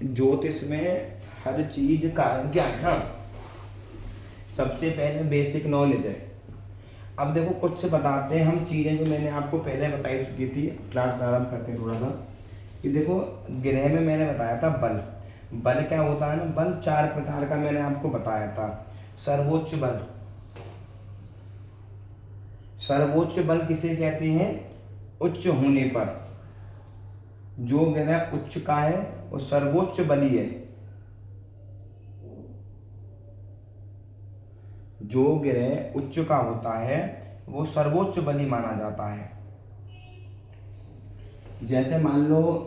ज्योतिष में हर चीज का ज्ञान है ना, सबसे पहले बेसिक नॉलेज है। अब देखो कुछ से बताते हैं हम चीजें जो मैंने आपको पहले बताई चुकी थी। क्लास प्रारंभ करते हैं थोड़ा सा कि देखो ग्रह में मैंने बताया था बल। बल क्या होता है ना, बल 4 प्रकार का मैंने आपको बताया था। सर्वोच्च बल, सर्वोच्च बल किसे कहते हैं? उच्च होने पर। जो ग्रह उच्च का है वो सर्वोच्च बली है। जो ग्रह उच्च का होता है वो सर्वोच्च बली माना जाता है। जैसे मान लो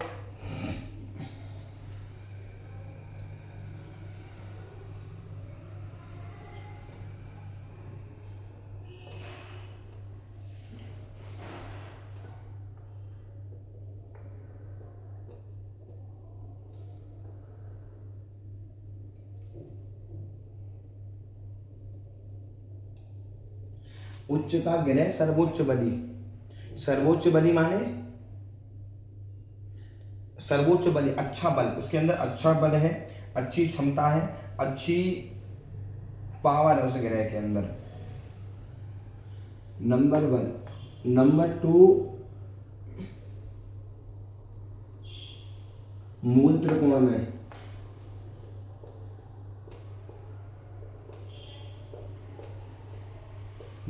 उच्च का ग्रह सर्वोच्च बली, सर्वोच्च बली माने सर्वोच्च बली, अच्छा बल, उसके अंदर अच्छा बल है, अच्छी क्षमता है, अच्छी पावर है उस ग्रह के अंदर। नंबर 1। नंबर 2, मूल त्रिकोण में,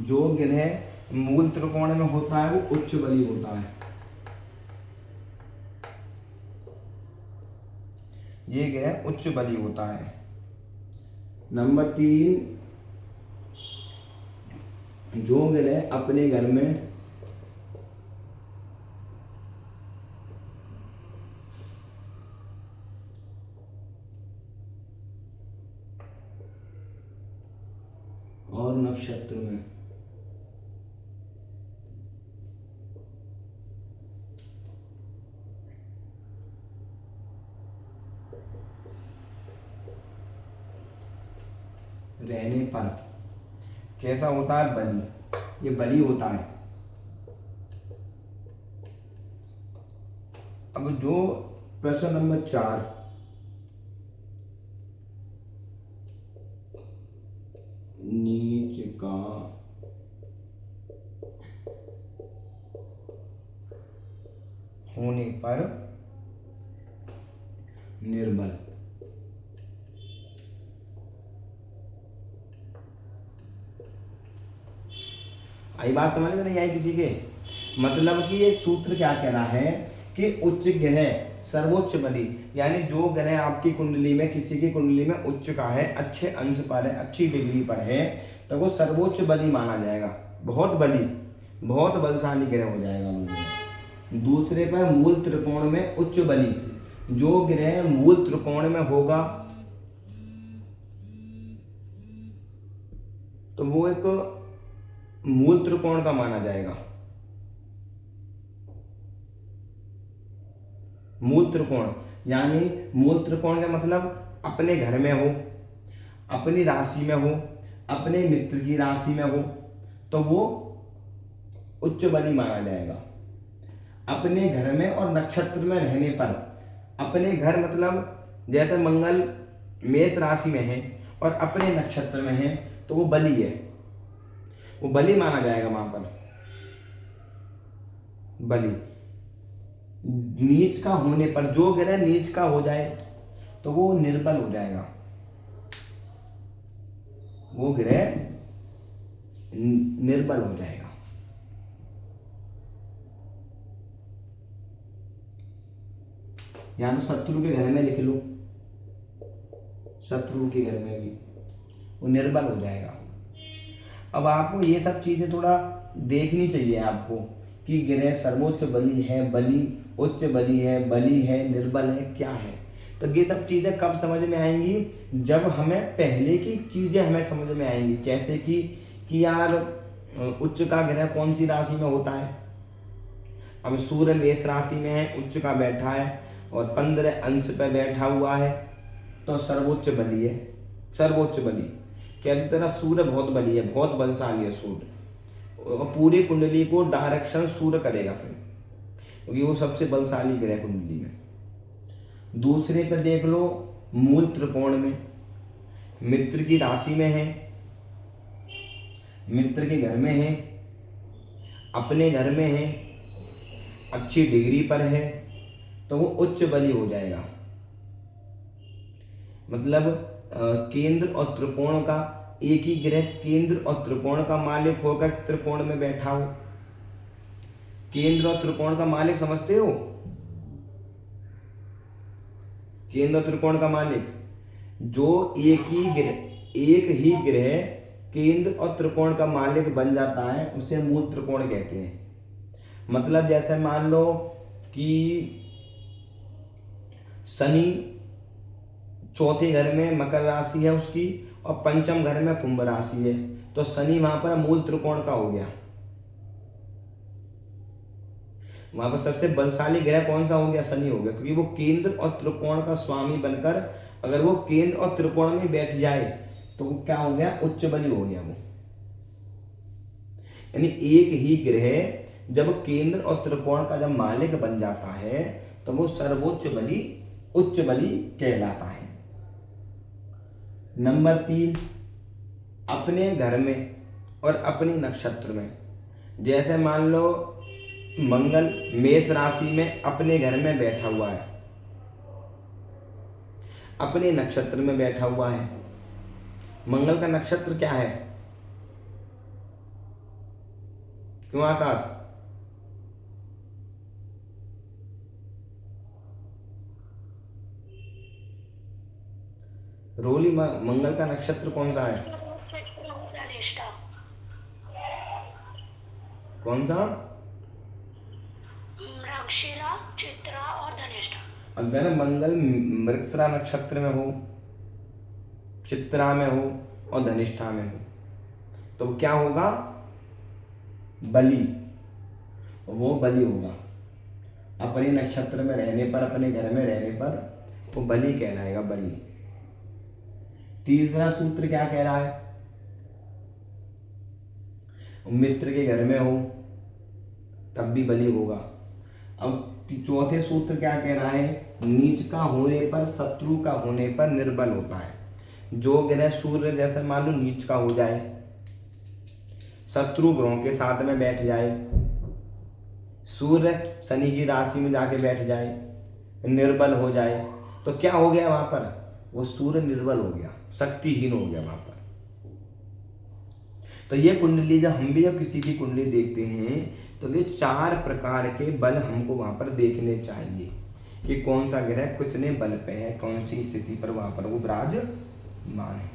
जो ग्रह मूल त्रिकोण में होता है वो उच्च बली होता है। ये ग्रह उच्च बली होता है। नंबर 3, जो ग्रह अपने घर में और नक्षत्र में रहने पर कैसा होता है? बली, ये बली होता है। अब जो प्रश्न नंबर 4, नीच का होने पर निर्बल, आई बात समझ में नहीं आई किसी के? मतलब कि ये सूत्र क्या कह रहा है कि उच्च ग्रह सर्वोच्च बली, यानी जो ग्रह आपकी कुंडली में, किसी की कुंडली में उच्च का है, अच्छे अंश पर है, अच्छी डिग्री पर है, तो वो सर्वोच्च बली माना जाएगा। बहुत बली, बहुत बलशाली ग्रह हो जाएगा। दूसरे पर मूल त्रिकोण में उच्च बली, जो ग्रह मूल त्रिकोण में होगा तो वो एक मूल त्रिकोण का माना जाएगा। मूल त्रिकोण यानी मूल त्रिकोण का मतलब अपने घर में हो, अपनी राशि में हो, अपने मित्र की राशि में हो, तो वो उच्च बली माना जाएगा। अपने घर में और नक्षत्र में रहने पर, अपने घर मतलब जैसे मंगल मेष राशि में है और अपने नक्षत्र में है तो वो बली है, वो बली माना जाएगा वहां पर। बली नीच का होने पर, जो ग्रह नीच का हो जाए तो वो निर्बल हो जाएगा, वो ग्रह निर्बल हो जाएगा। यहां तो शत्रु के घर में लिख लो, शत्रु के घर में भी वो निर्बल हो जाएगा। अब आपको ये सब चीजें थोड़ा देखनी चाहिए आपको कि ग्रह सर्वोच्च बली है, बली उच्च बली है, निर्बल है, क्या है। तो ये सब चीजें कब समझ में आएंगी? जब हमें पहले की चीजें हमें समझ में आएंगी। जैसे कि यार उच्च का ग्रह कौन सी राशि में होता है? अब सूर्य मेष राशि में है, उच्च का बैठा है और 15 अंश पे बैठा हुआ है, तो सर्वोच्च बली है। सर्वोच्च बली क्या तरह सूर्य बहुत बली है, बहुत बलशाली है सूर्य, और पूरी कुंडली को डायरेक्शन सूर्य करेगा फिर, क्योंकि वो सबसे बलशाली ग्रह कुंडली में। दूसरे पे देख लो मूल त्रिकोण में, मित्र की राशि में है, मित्र के घर में है, अपने घर में है, अच्छी डिग्री पर है, तो वो उच्च बली हो जाएगा। मतलब केंद्र और त्रिकोण का एक ही ग्रह केंद्र और त्रिकोण का मालिक होकर त्रिकोण में बैठा हो। केंद्र और त्रिकोण का मालिक समझते हो? केंद्र और त्रिकोण का मालिक जो एक ही ग्रह केंद्र और त्रिकोण का मालिक बन जाता है उसे मूल त्रिकोण कहते हैं। मतलब जैसे मान लो कि शनि चौथे घर में मकर राशि है उसकी और पंचम घर में कुंभ राशि है, तो शनि वहां पर मूल त्रिकोण का हो गया। वहां पर सबसे बलशाली ग्रह कौन सा हो गया? शनि हो गया, क्योंकि वो केंद्र और त्रिकोण का स्वामी बनकर अगर वो केंद्र और त्रिकोण में बैठ जाए तो वो क्या हो गया? उच्च बली हो गया वो। यानी एक ही ग्रह जब केंद्र और त्रिकोण का जब मालिक बन जाता है तो वो सर्वोच्च बली उच्च बली कहलाता है। नंबर 3, अपने घर में और अपनी नक्षत्र में। जैसे मान लो मंगल मेष राशि में अपने घर में बैठा हुआ है, अपने नक्षत्र में बैठा हुआ है। मंगल का नक्षत्र क्या है? क्यों आकाश? रोली मंगल का नक्षत्र कौन सा है? कौन सा? मृगशिरा, चित्रा और धनिष्ठा। अगर मंगल मृगशिरा नक्षत्र में हो, चित्रा में हो और धनिष्ठा में हो तो क्या होगा? बली। वो बली होगा। अपने नक्षत्र में रहने पर, अपने घर में रहने पर वो बली कहलाएगा, बली। तीसरा सूत्र क्या कह रहा है? मित्र के घर में हो तब भी बली होगा। अब चौथे सूत्र क्या कह रहा है? नीच का होने पर, शत्रु का होने पर निर्बल होता है। जो ग्रह सूर्य जैसे मान लो नीच का हो जाए, शत्रु ग्रहों के साथ में बैठ जाए, सूर्य शनि की राशि में जाके बैठ जाए, निर्बल हो जाए, तो क्या हो गया वहां पर? वो सूर्य निर्बल हो गया, शक्तिहीन हो गया वहां पर। तो ये कुंडली जब हम भी जब किसी की कुंडली देखते हैं तो ये 4 प्रकार के बल हमको वहां पर देखने चाहिए कि कौन सा ग्रह कितने बल पे है, कौन सी स्थिति पर वहां पर वो विराजमान है।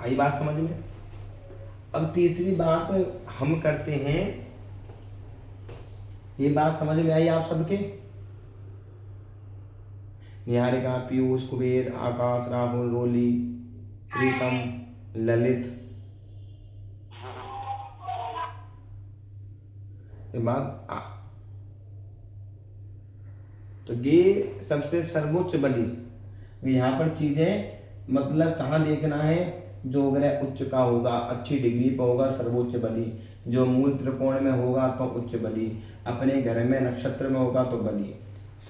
आई बात समझ में? अब तीसरी बात हम करते हैं, ये बात समझ में आई आप सबके? निहारिका, पीयूष, कुबेर, आकाश, राहुल, रोली, प्रीतम, ललित, ये बात तो ये सबसे सर्वोच्च बलि। यहाँ पर चीजें मतलब कहाँ देखना है? जो ग्रह उच्च का होगा, अच्छी डिग्री पर होगा, सर्वोच्च बलि। जो मूल त्रिकोण में होगा तो उच्च बलि, अपने घर में नक्षत्र में होगा तो बलि,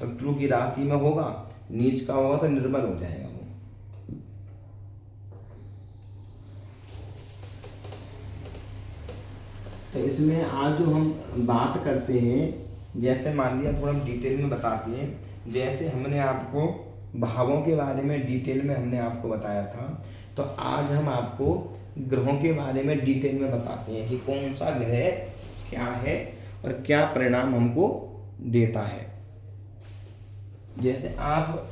शत्रु की राशि में होगा, नीच का होगा तो निर्बल हो जाएगा वो। तो इसमें आज जो हम बात करते हैं, जैसे मान लिया थोड़ा डिटेल में बताते हैं। जैसे हमने आपको भावों के बारे में डिटेल में हमने आपको बताया था, तो आज हम आपको ग्रहों के बारे में डिटेल में बताते हैं कि कौन सा ग्रह क्या है और क्या परिणाम हमको देता है। जैसे आप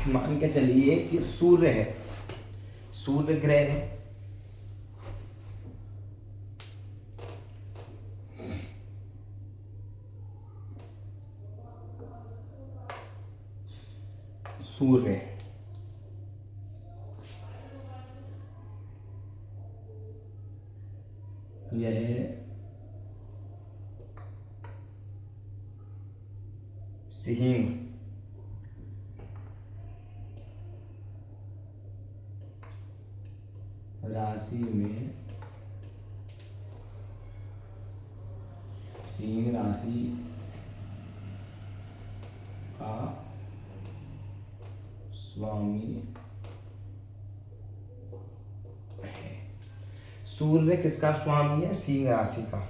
मान के चलिए कि सूर्य है, सूर्य ग्रह है, सूर्य यह सिंह राशि में, सिंह राशि स्वामी है। सूर्य किसका स्वामी है? सिंह राशि का।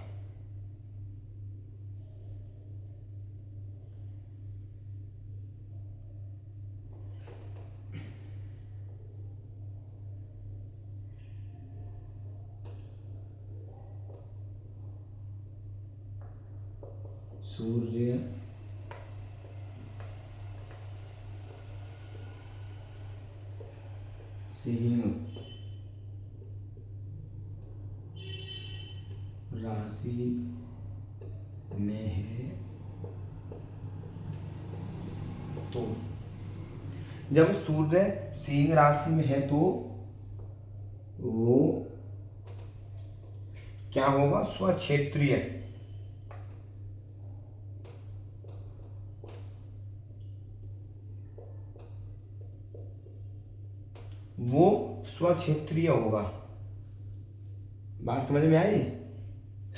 सूर्य सिंह राशि में है तो, जब सूर्य सिंह राशि में है तो वो क्या होगा? स्वक्षेत्रीय। वो स्वक्षेत्रीय होगा। बात समझ में आई?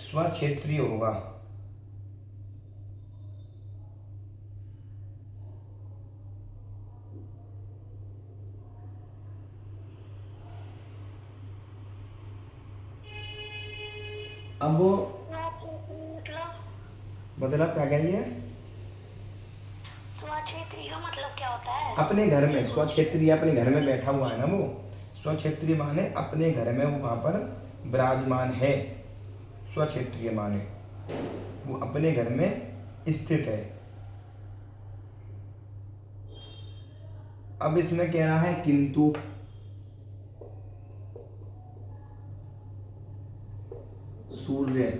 स्वक्षेत्रीय होगा। अब मतलब क्या कह रही है? स्वक्षेत्री का मतलब क्या होता है? अपने घर में। स्वक्षेत्रीय अपने घर में बैठा हुआ है ना वो। स्वक्षेत्रीय माने अपने घर में वो वहां पर विराजमान है। स्वक्षेत्रीय माने वो अपने घर में स्थित है। अब इसमें कह रहा है किंतु सूर्य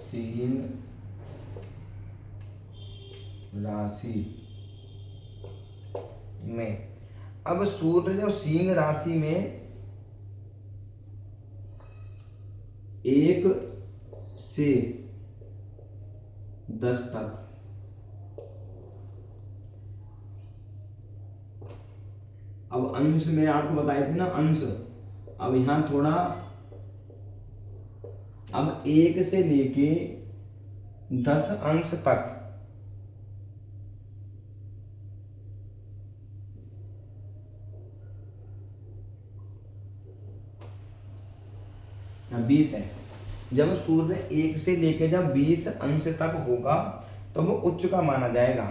सिंह राशि में। अब सूर्य जो सिंह राशि में 1 से 10 तक, अब अंश में आपको बताए थे ना अंश, अब यहां थोड़ा, अब 1 से लेके 10 अंश तक, यहाँ 20 है। जब सूर्य 1 से लेके जब 20 अंश तक होगा तो वो उच्च का माना जाएगा।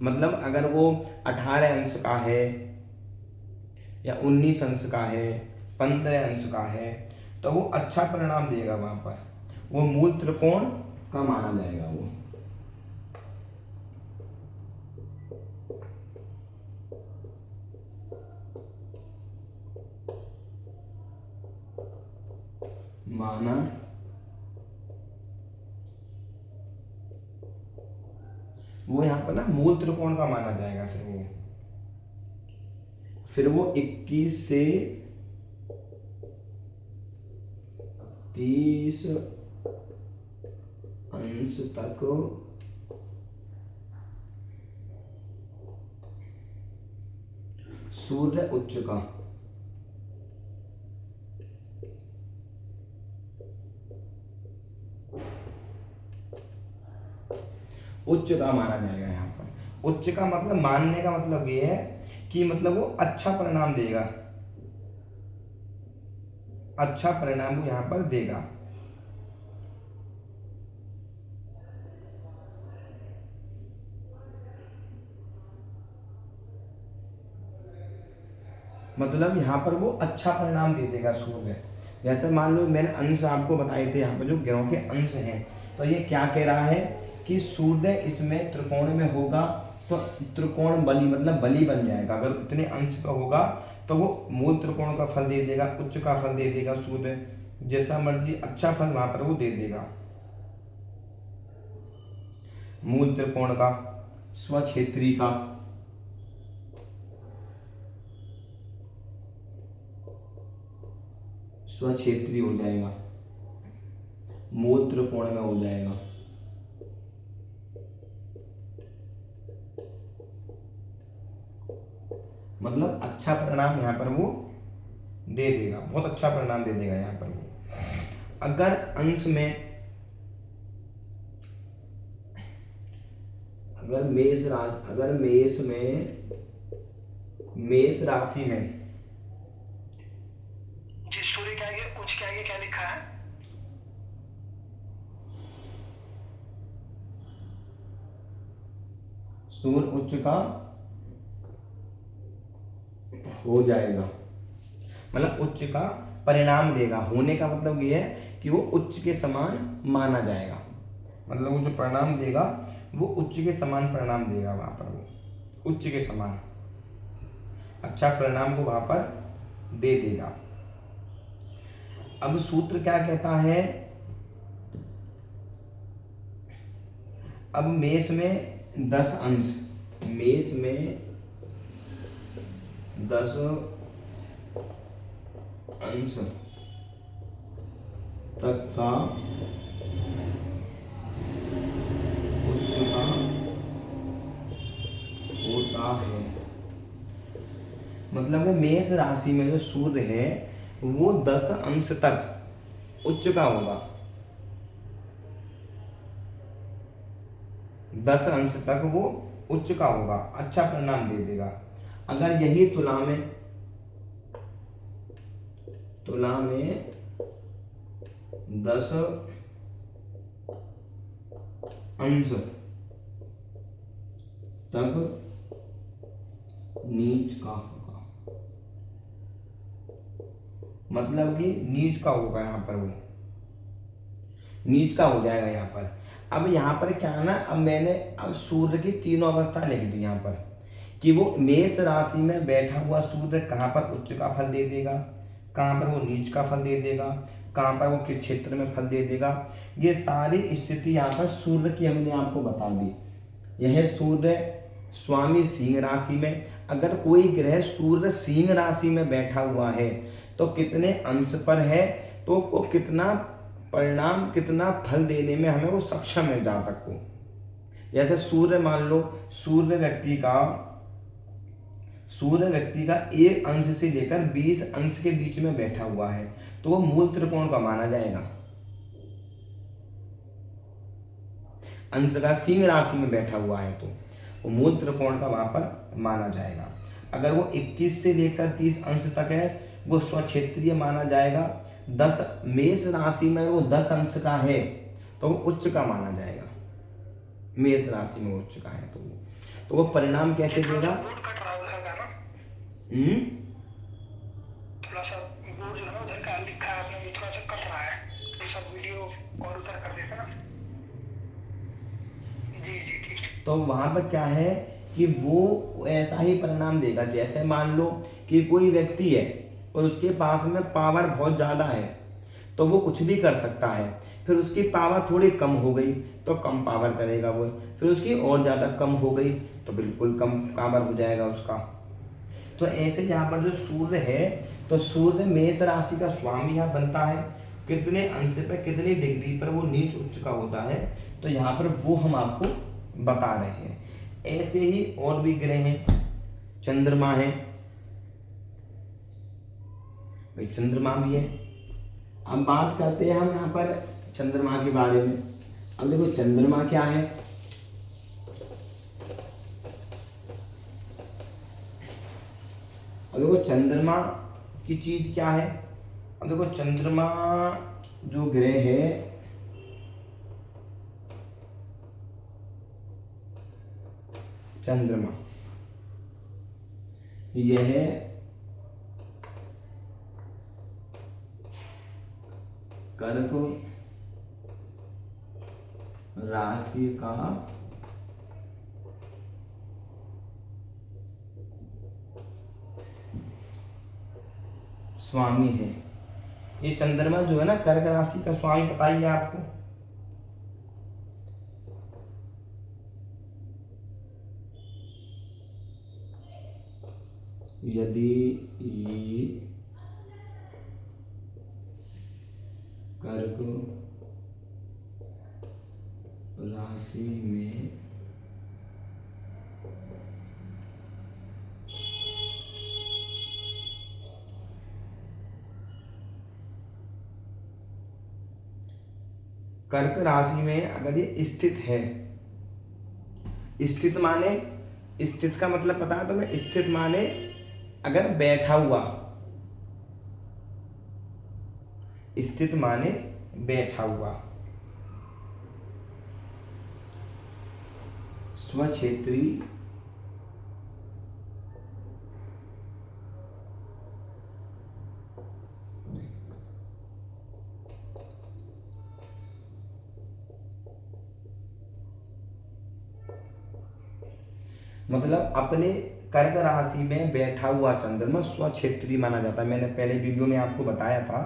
मतलब अगर वो 18 अंश का है या 19 अंश का है, 15 अंश का है, तो वो अच्छा परिणाम देगा। वहां पर वो मूल त्रिकोण का माना जाएगा। वो माना वो यहाँ पर ना मूल त्रिकोण का माना जाएगा। फिर वो 21 से 30 अंश तक सूर्य उच्च का, उच्च का माना जाएगा। यहाँ पर उच्च का मतलब, मानने का मतलब ये है कि मतलब वो अच्छा परिणाम देगा, अच्छा परिणाम वो यहाँ पर देगा। मतलब यहाँ पर वो अच्छा परिणाम दे देगा सूर्य। जैसे मान लो मैंने अंश आपको बताए थे, यहाँ पर जो ग्रहों के अंश हैं, तो ये क्या कह रहा है कि सूर्य इसमें त्रिकोण में होगा तो त्रिकोण बली, मतलब बली बन जाएगा। अगर इतने अंश का होगा तो वो मूल त्रिकोण का फल दे देगा, उच्च का फल दे देगा। सूर्य जैसा मर्जी अच्छा फल वहां पर वो दे देगा। मूल त्रिकोण का, स्वक्षेत्री का, स्वक्षेत्री हो जाएगा, मूल त्रिकोण में हो जाएगा। मतलब अच्छा परिणाम यहाँ पर वो दे देगा, बहुत अच्छा परिणाम दे देगा यहाँ पर वो। अगर अंश में, अगर मेष राशि में जी, सूर्य के आगे उच्च के आगे क्या लिखा है? सूर्य उच्च का हो जाएगा, मतलब उच्च का परिणाम देगा। होने का मतलब ये है कि वो उच्च के समान माना जाएगा, मतलब वो जो परिणाम देगा वो उच्च के समान परिणाम देगा वहां पर, वो उच्च के समान अच्छा परिणाम को वहां पर दे देगा। अब सूत्र क्या कहता है, अब मेष में 10 अंश, मेष में 10 अंश तक का उच्च का होता है। मतलब मेष राशि में जो सूर्य है वो 10 अंश तक उच्च का होगा, 10 अंश तक वो उच्च का होगा, अच्छा परिणाम दे देगा। अगर यही तुला में 10 अंश तक नीच का होगा, मतलब कि नीच का होगा, यहाँ पर वो नीच का हो जाएगा यहाँ पर। अब यहाँ पर क्या है ना, अब मैंने अब सूर्य की तीनों अवस्था लिख दी यहाँ पर कि वो मेष राशि में बैठा हुआ सूर्य कहाँ पर उच्च का फल दे देगा, कहाँ पर वो नीच का फल दे देगा, कहाँ पर वो किस क्षेत्र में फल दे देगा। ये सारी स्थिति यहाँ पर सूर्य की हमने आपको बता दी। यह सूर्य स्वामी सिंह राशि में, अगर कोई ग्रह सूर्य सिंह राशि में बैठा हुआ है तो कितने अंश पर है, तो को कितना परिणाम, कितना फल देने में हमें वो सक्षम है जहाँ तक को। जैसे सूर्य मान लो, सूर्य व्यक्ति का एक अंश से लेकर 20 अंश के बीच में बैठा हुआ है तो वो मूल त्रिकोण का माना जाएगा। अंश का सिंह राशि में बैठा हुआ है तो वो मूल त्रिकोण का वहां पर माना जाएगा। अगर वो 21 से लेकर 30 अंश तक है वो स्वक्षेत्रीय माना जाएगा। 10 मेष राशि में वो 10 अंश का है तो वो उच्च का माना जाएगा। मेष राशि में उच्च का है तो वो परिणाम कैसे देगा? बोर्ड कट रहा है उधर का ना, थोड़ा सा बोर्ड जो है उधर का लिखा है आपने, थोड़ा सा कट रहा है, ये सब वीडियो और उधर कर देते ना। जी जी ठीक। तो वहां पर क्या है कि वो ऐसा ही परिणाम देगा। जैसे मान लो कि कोई व्यक्ति है और उसके पास में पावर बहुत ज़्यादा है तो वो कुछ भी कर सकता है, फिर उसकी पावर थोड़ी कम हो गई तो कम पावर करेगा वो, फिर उसकी और ज़्यादा कम हो गई तो बिल्कुल कम पावर हो जाएगा उसका। तो ऐसे यहाँ पर जो सूर्य है, तो सूर्य मेष राशि का स्वामी यहाँ बनता है, कितने अंश पे कितनी डिग्री पर वो नीच उच्च का होता है, तो यहाँ पर वो हम आपको बता रहे हैं। ऐसे ही और भी ग्रह हैं, चंद्रमा है भाई, चंद्रमा भी है। अब बात करते हैं हम यहाँ पर चंद्रमा के बारे में। अब देखो चंद्रमा क्या है, अब देखो चंद्रमा की चीज क्या है। अब देखो चंद्रमा जो ग्रह है, चंद्रमा यह कर्क राशि का स्वामी है। ये चंद्रमा जो है ना कर्क राशि का स्वामी, बताइए आपको। यदि ये कर्क राशि में कर्क राशि में अगर ये स्थित है, स्थित माने, स्थित का मतलब पता है तुम्हें? स्थित माने अगर बैठा हुआ, स्थित माने बैठा हुआ। स्वक्षेत्री मतलब अपने कर्क राशि में बैठा हुआ चंद्रमा स्वक्षेत्री माना जाता है। मैंने पहले वीडियो में आपको बताया था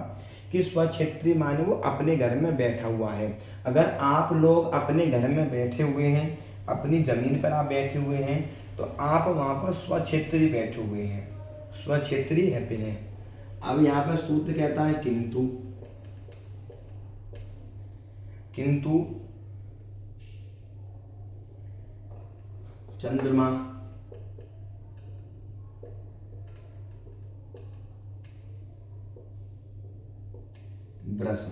कि स्वक्षेत्री माने वो अपने घर में बैठा हुआ है। अगर आप लोग अपने घर में बैठे हुए हैं, अपनी जमीन पर आप बैठे हुए हैं, तो आप वहाँ पर स्वक्षेत्री बैठे हुए हैं, स्वक्षेत्री रहते हैं। अब यहाँ पर सूत्र कहता है किंतु, किंतु चंद्रमा वृष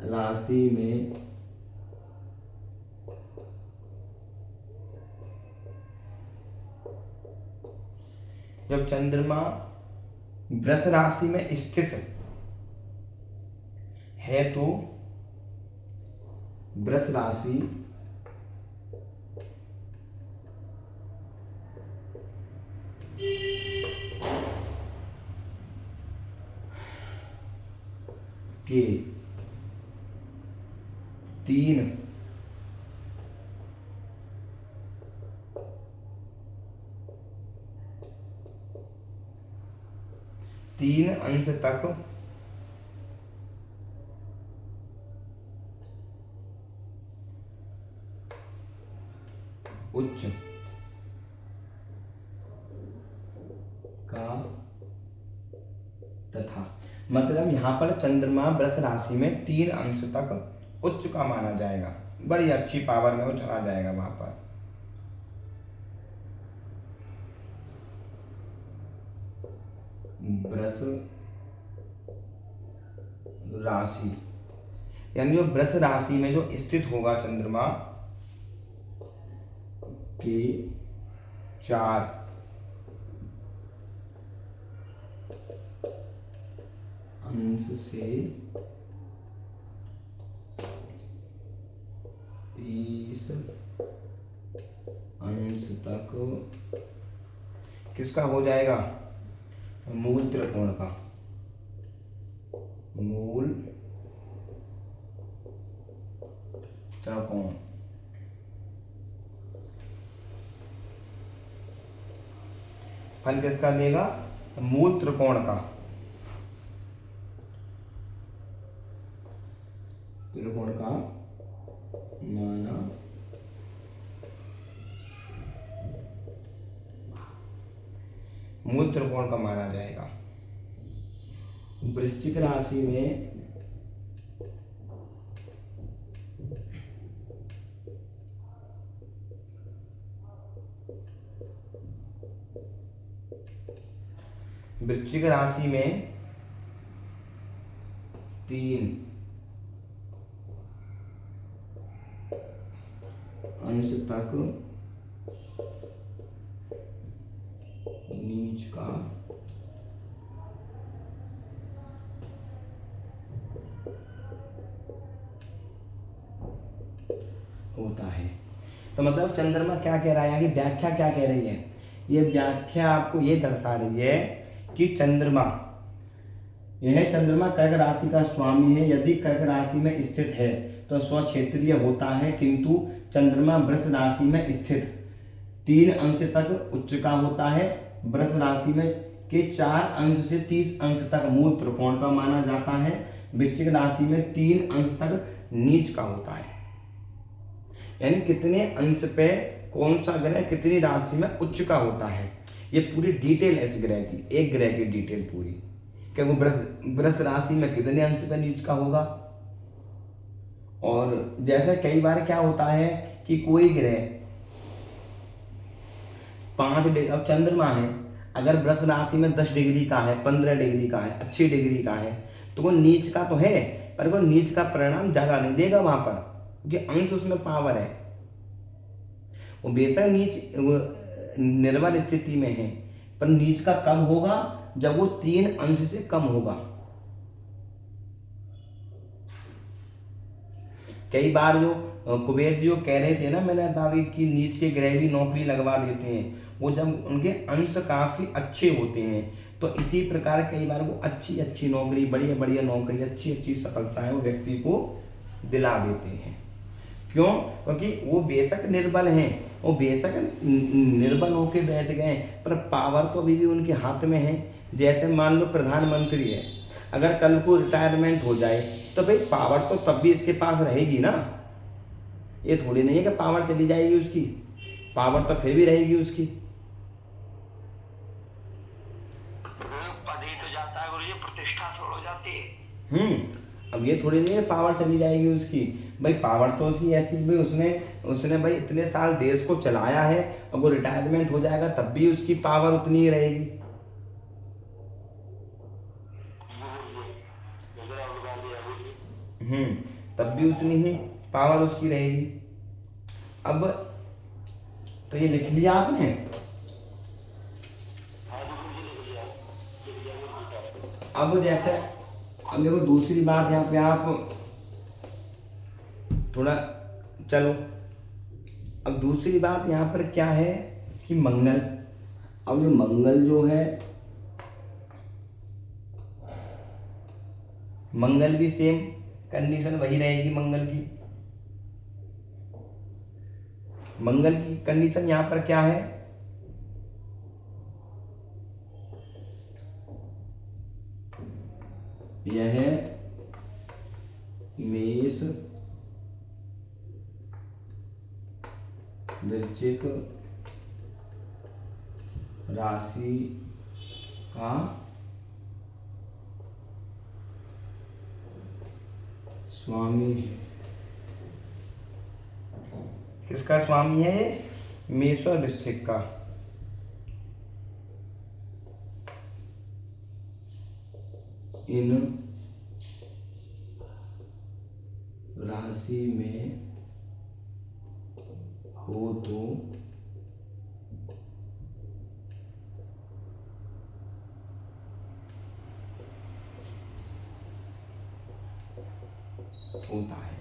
राशि में जब चंद्रमा वृष राशि में स्थित है तो वृष राशि के 3 अंश तक उच्च का तथा, मतलब यहाँ पर चंद्रमा वृष राशि में 3 अंश तक उच्च का माना जाएगा, बड़ी अच्छी पावर में वो चला जाएगा वहां पर। वृष राशि यानी जो वृष राशि में जो स्थित होगा चंद्रमा के 4 अंश से 30 अंश तक किसका हो जाएगा? मूल त्रिकोण का, मूल त्रिकोण। फल किसका देगा? मूल त्रिकोण का, त्रिकोण का माना मूल त्रिकोण का माना जाएगा। वृश्चिक राशि में वृश्चिक राशि में 3 अंश तक नीच का होता है। तो मतलब चंद्रमा क्या कह रहा है कि व्याख्या क्या कह रही है? ये व्याख्या आपको ये दर्शा रही है कि चंद्रमा, यह चंद्रमा कर्क राशि का स्वामी है। यदि कर्क राशि में स्थित है तो स्वक्षेत्रीय होता है, किंतु चंद्रमा वृष राशि में स्थित 3 अंश तक उच्च का होता है। वृष राशि में के 4 अंश से 30 अंश तक मूल त्रिकोण का माना जाता है। वृश्चिक राशि में 3 अंश तक नीच का होता है। यानी कितने अंश पे कौन सा ग्रह कितनी राशि में उच्च का होता है, ये पूरी डिटेल है इस ग्रह की, एक ग्रह की डिटेल पूरी, कि वो वृष राशि में कितने अंश पे नीच का होगा। और जैसे कई बार क्या होता है कि कोई ग्रह 5 डिग्री, अब चंद्रमा है, अगर वृष राशि में 10 डिग्री का है, 15 डिग्री का है, अच्छी डिग्री का है, तो वो नीच का तो है, पर वो नीच का परिणाम ज़्यादा नहीं देगा वहाँ पर, क्योंकि अंश उसमें पावर है। वो बेशक नीच वो निर्बल स्थिति में है, पर नीच का कब होगा, जब वो 3 अंश से कम होगा। कई बार जो कुबेर जी वो कह रहे थे ना, मैंने बता दी कि नीच के ग्रह भी नौकरी लगवा देते हैं, वो जब उनके अंश काफ़ी अच्छे होते हैं, तो इसी प्रकार कई बार वो अच्छी अच्छी नौकरी, बढ़िया बढ़िया नौकरी, अच्छी अच्छी सफलताएं वो व्यक्ति को दिला देते हैं। क्यों? क्योंकि वो बेशक निर्बल हैं, वो बेशक निर्बल होके बैठ गए, पर पावर तो अभी भी उनके हाथ में है। जैसे मान लो प्रधानमंत्री है, अगर कल को रिटायरमेंट हो जाए तो भाई पावर तो तब भी इसके पास रहेगी ना। ये थोड़ी नहीं है कि पावर चली जाएगी उसकी, पावर तो फिर भी रहेगी उसकी। पद ही तो जाता है गुरुजी, प्रतिष्ठा छोड़ हो जाती है। अब ये थोड़ी नहीं है पावर चली जाएगी उसकी, भाई पावर तो उसकी ऐसी, भाई उसने उसने भाई इतने साल देश को चलाया है, और वो रिटायरमेंट हो जाएगा तब भी उसकी पावर उतनी ही रहेगी। तब भी उतनी ही पावर उसकी रहेगी। अब तो ये लिख लिया आपने। अब जैसे अब देखो दूसरी बात यहाँ पे आप थोड़ा चलो, अब दूसरी बात यहाँ पर क्या है कि मंगल, अब जो मंगल जो है, मंगल भी सेम कंडीशन वही रहेगी। मंगल की कंडीशन यहाँ पर क्या है, यह है मेष, वृश्चिक राशि का स्वामी है। किसका स्वामी है ये? मेष और वृश्चिक का। इन राशि में हो तो होता है,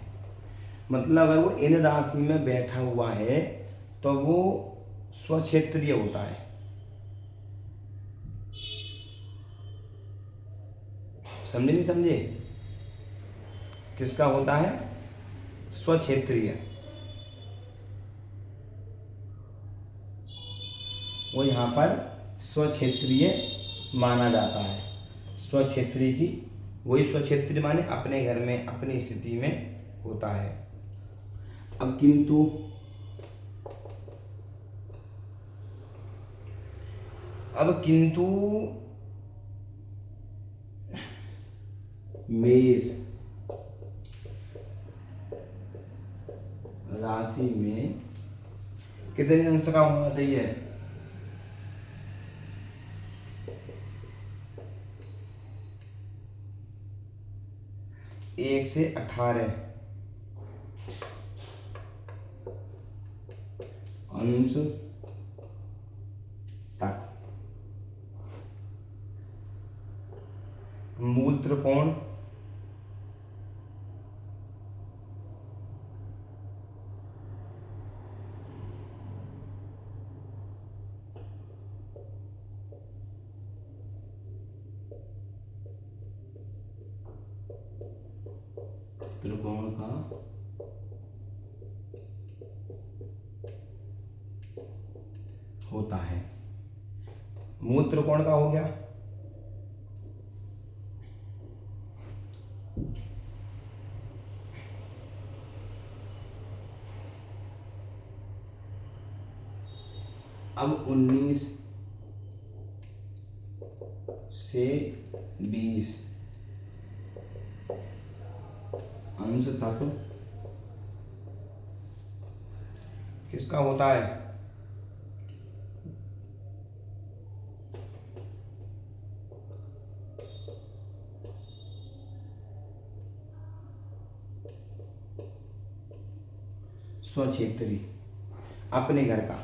मतलब अगर वो इन राशि में बैठा हुआ है तो वो स्वक्षेत्रीय होता है। समझे नहीं समझे? किसका होता है? स्वक्षेत्रीय। वो यहाँ पर स्वक्षेत्रीय माना जाता है। स्वक्षेत्रीय की वही स्वक्षेत्रीय माने अपने घर में अपनी स्थिति में होता है। अब किंतु मेष राशि में कितने अंश का होना चाहिए? 1 से 18 अंश तक। मूल त्रिकोण का होता है। मूल त्रिकोण का हो गया। अब 19 से 20 अंश तक किसका होता है? स्वक्षेत्री, अपने घर का,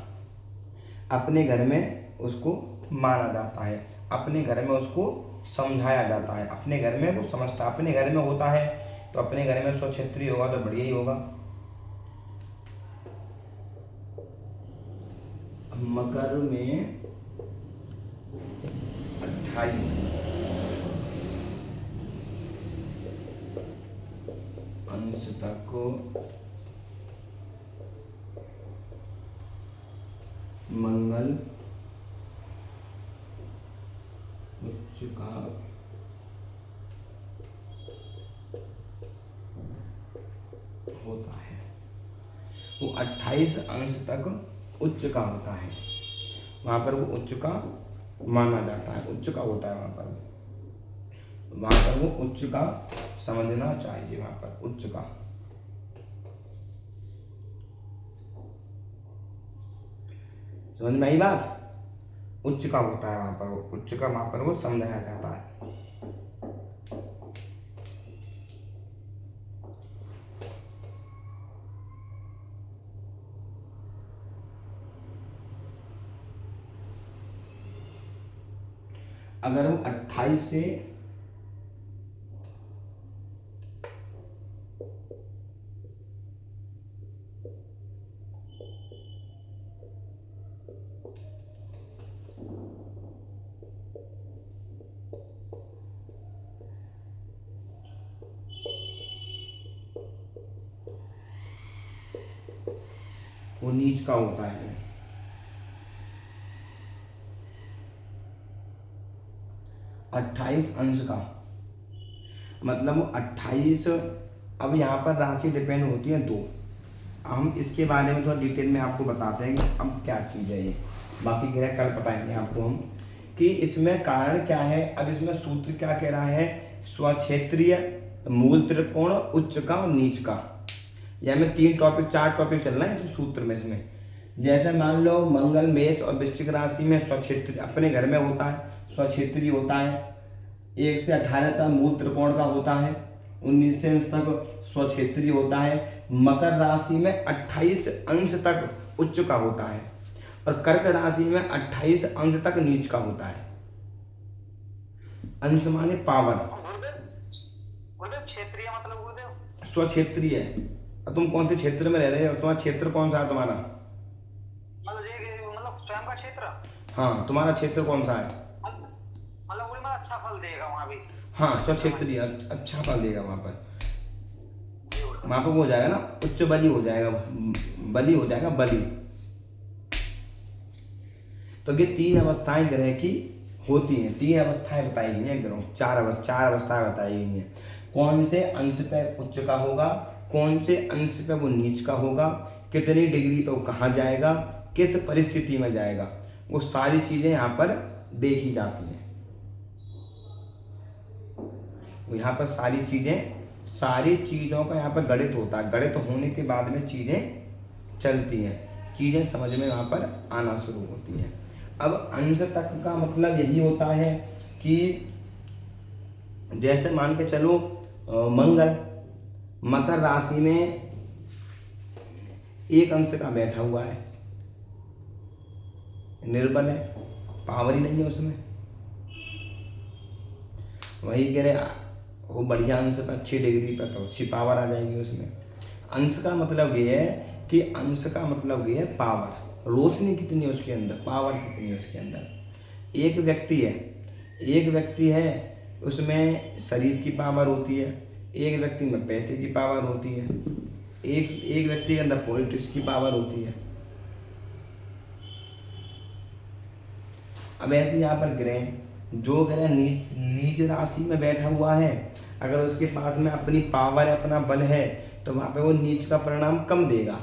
अपने घर में उसको माना जाता है, अपने घर में उसको समझाया जाता है, अपने घर में वो समझता, अपने घर में होता है तो अपने घर में स्वक्षेत्री होगा तो बढ़िया ही होगा। मकर में 28 अंश तक मंगल उच्च का होता है। वो 28 अंश तक उच्च का होता है, वहां पर वो उच्च का माना जाता है, उच्च का होता है वहां पर वो उच्च का समझना चाहिए, वहां पर उच्च का। समझ में आई बात? उच्च का होता है वहां पर, उच्च का वहां पर वो समझाया जाता है। अगर वो 28 से वो नीच का होता है, 28 अंश का मतलब 28। अब यहाँ पर राशि डिपेंड होती है दो, हम इसके बारे में थोड़ा डिटेल में आपको बताते हैं कि अब क्या चीज़ है ये, बाकी ग्रह कल बताएंगे आपको हम कि इसमें कारण क्या है। अब इसमें सूत्र क्या कह रहा है, स्वक्षेत्रीय, मूल त्रिकोण, उच्च का और नीच का। यह में 4 टॉपिक चल रहा है इस सूत्र में। इसमें जैसे मान लो मंगल मेष और वृश्चिक राशि में स्वक्षेत्री अपने घर में होता है, स्वक्षेत्री होता है, 1 से 18 तक मूल त्रिकोण का होता है, 19 से तक स्वक्षेत्री होता है। मकर राशि में 28 अंश तक उच्च का होता है और कर्क राशि में 28 अंश तक नीच का होता है। अंश माने पावर। क्षेत्रीय मतलब गुरुदेव स्वक्षेत्रीय है। तुम कौन से क्षेत्र में रह रहे हो, तुम्हारा क्षेत्र कौन सा है तुम्हारा? मतलब स्वयं का क्षेत्र। हाँ, तुम्हारा क्षेत्र कौन सा है? मतलब वो अच्छा फल देगा वहाँ भी। हाँ, स्वक्षेत्रीय अच्छा फल देगा वहां पर वो हो जाएगा ना, उच्च बलि हो जाएगा, बलि हो जाएगा, बलि। तो ये 3 अवस्थाएं ग्रह की होती हैं, 3 अवस्थाएं बताई गई हैं ग्रहों, 4 अवस्थाएं बताई गई हैं। कौन से अंश पे उच्च का होगा, कौन से अंश पे वो नीच का होगा, कितनी डिग्री पे वो कहाँ जाएगा, किस परिस्थिति में जाएगा, वो सारी चीजें यहाँ पर देखी जाती हैं। यहाँ पर सारी चीज़ों का यहाँ पर गणित होता है, गणित होने के बाद में चीज़ें चलती हैं, चीज़ें समझ में यहाँ पर आना शुरू होती हैं। अब अंश तक का मतलब यही होता है कि जैसे मान के चलो मंगल मकर राशि में 1 अंश का बैठा हुआ है, निर्बल है, पावर ही नहीं है उसमें। वही कह रहे वो बढ़िया अंश पर 6 डिग्री पर तो अच्छी पावर आ जाएगी उसमें। अंश का मतलब ये है कि पावर, रोशनी कितनी है उसके अंदर, पावर कितनी है उसके अंदर। एक व्यक्ति है उसमें शरीर की पावर होती है, एक व्यक्ति में पैसे की पावर होती है, एक व्यक्ति के अंदर पॉलिटिक्स की पावर होती है। अब ऐसे यहाँ पर ग्रह, जो ग्रह नीच राशि में बैठा हुआ है, अगर उसके पास में अपनी पावर, अपना बल है, तो वहां पे वो नीच का परिणाम कम देगा,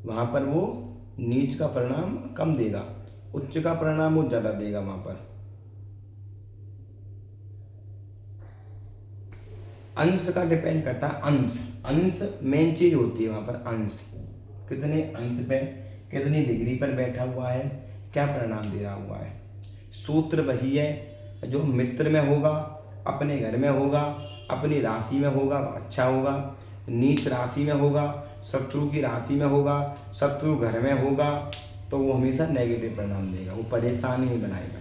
वहां पर वो नीच का परिणाम कम देगा, उच्च का परिणाम वो ज्यादा देगा। वहां पर अंश का डिपेंड करता है, अंश मेन चीज होती है वहां पर। अंश कितने अंश पे, कितनी डिग्री पर बैठा हुआ है, क्या परिणाम दे रहा हुआ है। सूत्र वही है जो मित्र में होगा, अपने घर में होगा, अपनी राशि में होगा तो अच्छा होगा, नीच राशि में होगा, शत्रु की राशि में होगा, शत्रु घर में होगा तो वो हमेशा नेगेटिव परिणाम देगा, वो परेशान ही बनाएगा।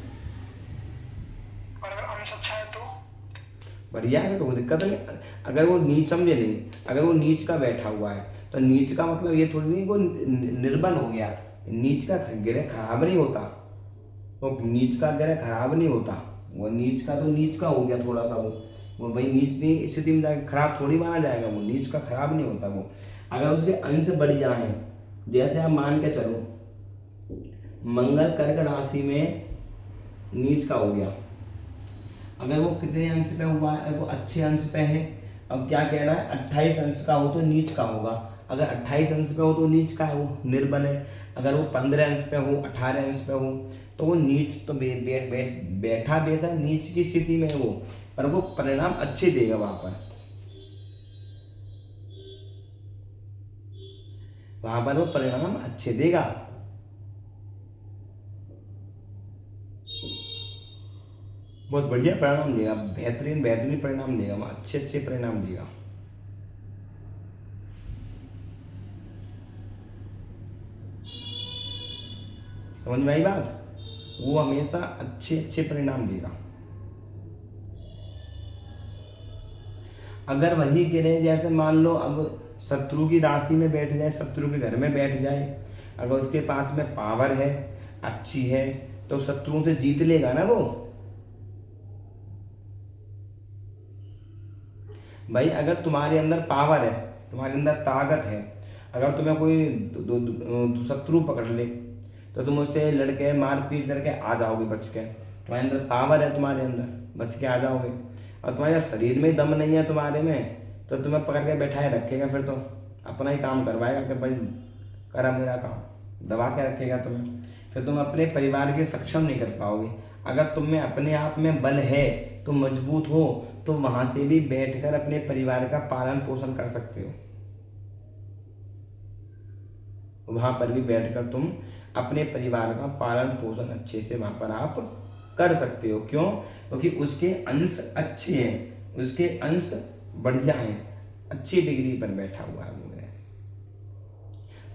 और अगर अंश अच्छा है तो बढ़िया है तो कोई दिक्कत नहीं। अगर वो नीच, समझे नहीं, अगर वो नीच का बैठा हुआ है तो नीच का मतलब ये थोड़ी नहीं वो निर्बल हो गया। नीच का ग्रह खराब नहीं होता, वो नीच का ग्रह खराब नहीं होता, वो नीच का तो नीच का हो गया थोड़ा सा, वो भाई नीच नहीं स्थिति में जाकर खराब थोड़ी माना जाएगा, वो नीच का खराब नहीं होता। वो अगर उसके अंश बढ़िया हैं, जैसे आप मान के चलो मंगल कर्क राशि में नीच का हो गया, अगर वो कितने अंश पे हुआ है, वो अच्छे अंश पे है। अब क्या कह रहा है, 28 अंश का हो तो नीच का होगा। अगर 28 अंश पे हो तो नीच का है, वो निर्बल है। अगर वो 15 अंश पे हो, 18 अंश पे हो तो वो नीच तो बैठा बेसा नीच की स्थिति में है वो, पर वो परिणाम अच्छे देगा वहां पर वो परिणाम अच्छे देगा। बहुत बढ़िया परिणाम देगा, बेहतरीन बेहतरीन परिणाम देगा, वहाँ अच्छे अच्छे परिणाम देगा। समझ में आई बात? वो हमेशा अच्छे अच्छे परिणाम देगा। अगर वही ग्रह जैसे मान लो अब शत्रु की राशि में बैठ जाए, शत्रु के घर में बैठ जाए, अगर उसके पास में पावर है, अच्छी है, तो शत्रुओं से जीत लेगा ना वो। भाई अगर तुम्हारे अंदर पावर है, तुम्हारे अंदर ताकत है, अगर तुम्हें कोई शत्रु पकड़ ले तो तुम उससे लड़के मार पीट करके आ जाओगे बच के। तुम्हारे अंदर पावर है, तुम्हारे अंदर बच के आ जाओगे। और तुम्हारे शरीर में दम नहीं है तुम्हारे में, तो तुम्हें पकड़ के बैठाए रखेगा, फिर तो अपना ही काम करवाएगा कि भाई करा मेरा काम, दबा के रखेगा तुम्हें, फिर तुम अपने परिवार के सक्षम नहीं कर पाओगे। अगर तुम में अपने आप में बल है, तुम मजबूत हो, तो वहां से भी बैठकर अपने परिवार का पालन पोषण कर सकते हो। वहां पर भी बैठकर तुम अपने परिवार का पालन पोषण अच्छे से वहां पर आप कर सकते हो। क्यों? क्योंकि उसके अंश अच्छे हैं, उसके अंश बढ़िया हैं, अच्छी डिग्री पर बैठा हुआ है, वो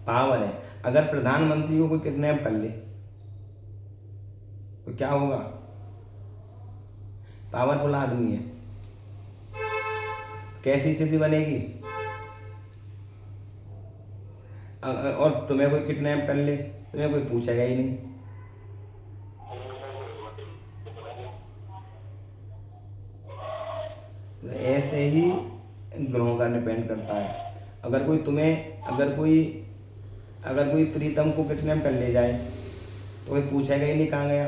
पावर है। अगर प्रधानमंत्री को कोई किडनैप कर ले तो क्या होगा? पावरफुल आदमी है, कैसी स्थिति बनेगी? और तुम्हें कोई किडनैप कर ले, तुम्हें कोई पूछेगा ही नहीं। ऐसे ही ग्रहों का डिपेंड करता है। अगर कोई प्रीतम को किडनैप कर ले जाए तो कोई पूछेगा ही नहीं कहाँ गया,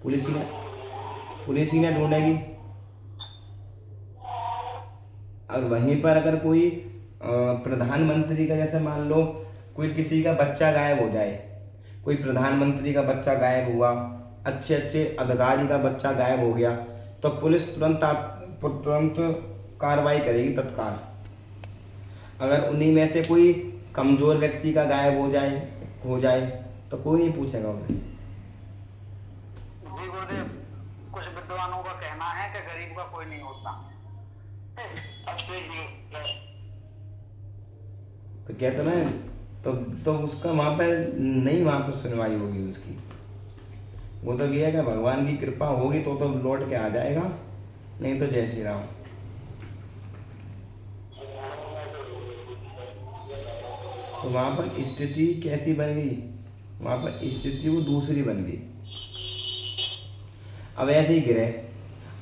पुलिस ही ने ढूंढेगी। और वहीं पर अगर कोई प्रधानमंत्री का, जैसे मान लो कोई किसी का बच्चा गायब हो जाए, कोई प्रधानमंत्री का बच्चा गायब हुआ, अच्छे अच्छे अधिकारी का बच्चा गायब हो गया, तो पुलिस तुरंत कार्रवाई करेगी तत्काल। अगर उन्हीं में से कोई कमजोर व्यक्ति का गायब हो जाए तो कोई नहीं पूछेगा उसे। जी गुरुदेव, कुछ विद्वानों का कहना है कि गरीब का कोई नहीं होता। तो कहते ना, तो उसका वहां पर सुनवाई होगी उसकी। वो तो ये है कि भगवान की कृपा होगी तो लौट के आ जाएगा, नहीं तो जय श्री राम। तो वहां पर स्थिति कैसी बन गई? वहां पर स्थिति वो दूसरी बन गई। अब ऐसे ही ग्रह,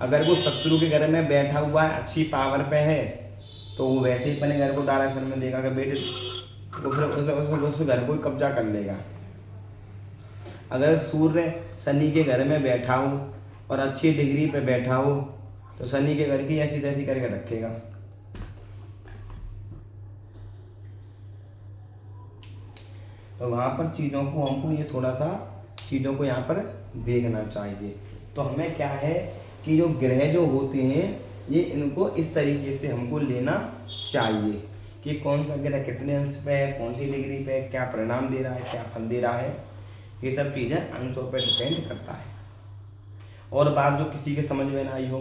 अगर वो शत्रु के घर में बैठा हुआ है, अच्छी पावर पे है, तो वो वैसे ही अपने घर को डायरेक्शन में देगा कि बेटे, वो फिर उस घर को कब्जा कर लेगा। अगर सूर्य शनि के घर में बैठा हो और अच्छी डिग्री पे बैठा हो तो शनि के घर की ऐसी तैसी करके रखेगा। तो वहाँ पर चीज़ों को हमको ये थोड़ा सा चीज़ों को यहाँ पर देखना चाहिए। तो हमें क्या है कि जो ग्रह जो होते हैं ये इनको इस तरीके से हमको लेना चाहिए कि कौन सा ग्रह कितने अंश पे है, कौन सी डिग्री पे है, क्या परिणाम दे रहा है, क्या फल दे रहा है। ये सब चीज़ें अंशों पर डिपेंड करता है। और बात जो किसी के समझ में ना आई हो।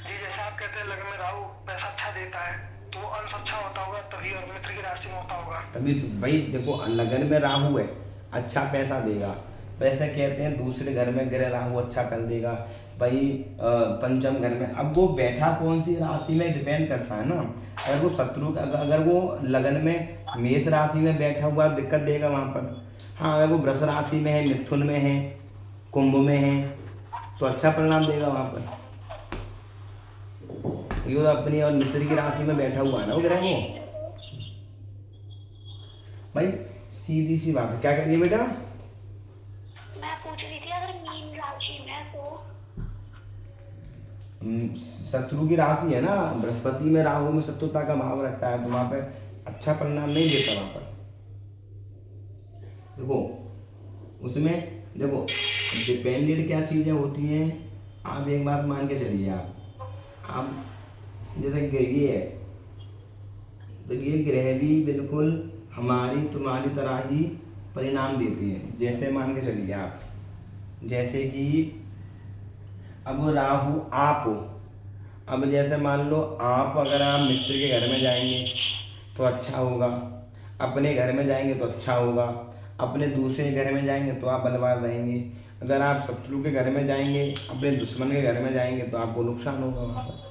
जी जैसे आप कहते हैं लगन में राहु पैसा अच्छा देता है, तो वो अंश अच्छा होता होगा तभी, और मित्र की राशि में होता होगा। तभी तो भाई देखो, लगन में राहु है, अच्छा पैसा देगा। वैसे कहते हैं दूसरे घर में ग्रह राहु अच्छा कर देगा भाई, पंचम घर में। अब वो बैठा कौन सी राशि में डिपेंड करता है ना। अगर वो शत्रु, अगर वो लगन में मेष राशि में बैठा हुआ दिक्कत देगा वहाँ पर। हाँ, अगर वो वृष राशि में है, मिथुन में है, कुंभ में है, तो अच्छा परिणाम देगा वहाँ पर। ये तो अपनी और मित्र की राशि में बैठा हुआ है ना वो ग्रह वो। भाई सीधी सी बात है, क्या करिए बेटा? मैं पूछ रही थी अगर मीन राशि में तो शत्रु की राशि है ना, बृहस्पति में राहु में शत्रुता का भाव रखता है, तो वहां पे अच्छा परिणाम नहीं देता वहां पर। देखो उसमें देखो डिपेंडेंट क्या चीजें होती हैं। आप एक बात मान के चलिए, आप जैसे ये है, तो ये ग्रह भी बिल्कुल हमारी तुम्हारी तरह ही परिणाम देते हैं। जैसे मान के चलिए आप, जैसे कि अब राहु आप हो, अब जैसे मान लो आप, अगर आप मित्र के घर में जाएंगे तो अच्छा होगा, अपने घर में जाएंगे तो अच्छा होगा, अपने दूसरे घर में जाएंगे तो आप बलवान रहेंगे। अगर आप शत्रु के घर में जाएंगे, अपने दुश्मन के घर में जाएंगे तो आपको नुकसान होगा वहाँ पर,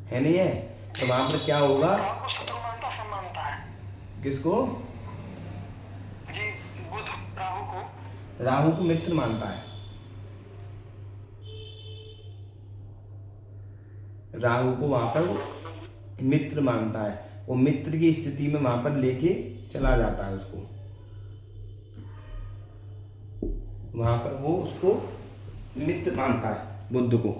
है नहीं है? तो वहाँ पर क्या होगा? राहु को शत्रु मानता, सब मानता है। किसको? जी बुध राहु को, राहु को मित्र मानता है। राहु को वहां पर मित्र मानता है, वो मित्र की स्थिति में वहां पर लेके चला जाता है उसको, वहां पर वो उसको मित्र मानता है बुध को।